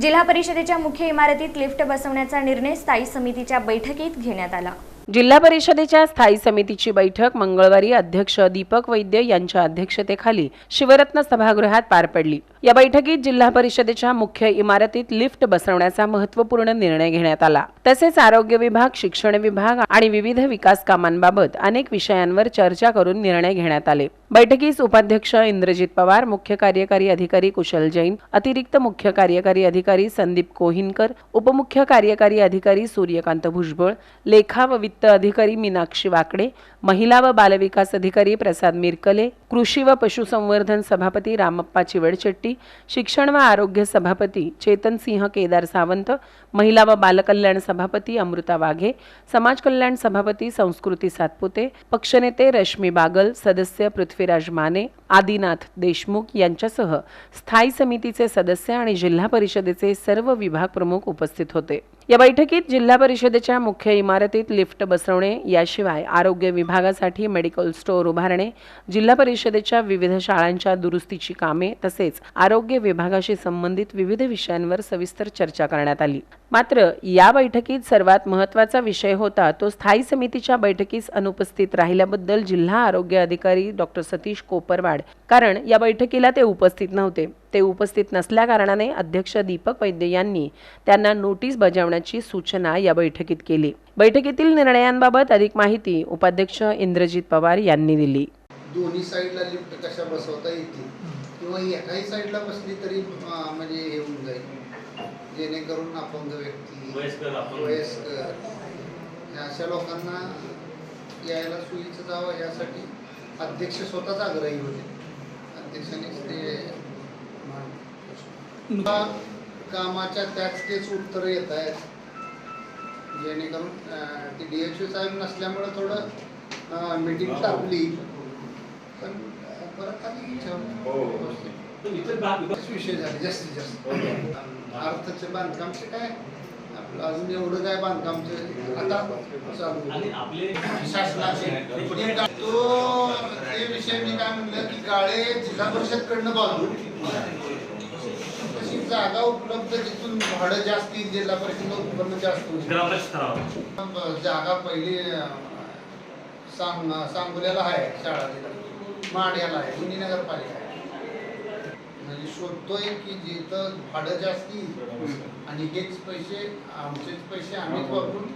जिल्हा परिषदेच्या मुख्य इमारतीत लिफ्ट बसवण्याचा निर्णय स्थायी समितीच्या बैठकीत घेण्यात आला। जिल्हा परिषदेच्या स्थायी समितीची बैठक मंगळवारी अध्यक्ष दीपक वैद्य यांच्या अध्यक्षतेखाली शिवरत्न सभागृहात पार पडली। या बैठकीत जिल्हा परिषदेच्या मुख्य इमारतीत लिफ्ट बसवण्याचा महत्त्वपूर्ण निर्णय घेण्यात आला। तसेच आरोग्य विभाग, शिक्षण विभाग आणि विविध विकास कामांबाबत अनेक विषयांवर चर्चा करून निर्णय घेण्यात आले। बैठकीस उपाध्यक्ष इंद्रजित पवार, मुख्य कार्यकारी अधिकारी कुशल जैन, अतिरिक्त मुख्य कार्यकारी अधिकारी संदीप कोहिनकर, उपमुख्य कार्यकारी अधिकारी सूर्यकांत भुजबळ, लेखा व वित्त अधिकारी मीनाक्षी वाकडे, महिला व बालविकास अधिकारी प्रसाद मिरकले, कृषी व पशुसंवर्धन सभापती रामप्पा चिवडचेट्टी, शिक्षण व आरोग्य सभापती चेतन सिंह केदार सावंत, महिला व बालकल्याण सभापती अमृता वाघे, समाज कल्याण सभापती संस्कृती सातपुते, पक्षनेते रश्मी बागल, सदस्य पृथ्वीराज माने, आदिनाथ देशमुख यांच्यासह स्थायी समितीचे सदस्य आणि जिल्हा परिषदेचे सर्व विभाग प्रमुख उपस्थित होते। या बैठकीत जिल्हा परिषदेच्या मुख्य इमारतीत लिफ्ट बसवणे याशिवाय आरोग्य विभागासाठी मेडिकल स्टोअर उभारणे, जिल्हा परिषदेच्या विविध शाळांच्या दुरुस्तीची कामे तसेच आरोग्य विभागाशी संबंधित विविध विषयांवर सविस्तर चर्चा करण्यात आली। मात्र या बैठकीत सर्वात महत्त्वाचा विषय होता तो स्थायी समितीच्या बैठकीस अनुपस्थित राहिल्याबद्दल जिल्हा आरोग्य अधिकारी डॉक्टर सतीश कोपरवाड, कारण या बैठकीला ते उपस्थित नव्हते। ते उपस्थित नसल्याकारणाने अध्यक्ष दीपक वैद्य यांनी त्यांना नोटीस बजावण्याची सूचना या बैठकीत केली। बैठकीतील निर्णयांबाबत अधिक माहिती उपाध्यक्ष इंद्रजित पवार यांनी दिली। दोन्ही साइडला लिफ्ट कशा बसवता येतील किंवा एकाही साइडला बसली तरी म्हणजे हे होऊन जाईल, जेणेकरून अपंग व्यक्ती, वयस्कर अशा लोकांना यायला सोयीचं जावं यासाठी अध्यक्ष स्वतःच आग्रही होते। अध्यक्षानेच ते कामाच्या तेच उत्तर येत आहेत, जेणेकरून ती DHO साहेब नसल्यामुळे थोडं मीटिंग टाकली, पण परत आली विषय झाले जास्तीत जास्त। अर्थाचे बांधकामचे काय आपलं अजून एवढं काय बांधकामचं आता चालू शासनाचे तो ते विषय मी काय म्हणलं की गाळे जिल्हा परिषदकडनं बांधून तशी जागा उपलब्ध जिथून भाडं जास्त येईल, जिल्हा परिषद उत्पन्न जास्त होईल। जागा पहिली सांगोल्याला आहे, शाळा माड्याला आहे, पुणे नगरपालिका आहे, म्हणजे शोधतोय की जिथं भाडं जास्त येईल आणि हेच पैसे आमचेच पैसे आम्हीच वापरून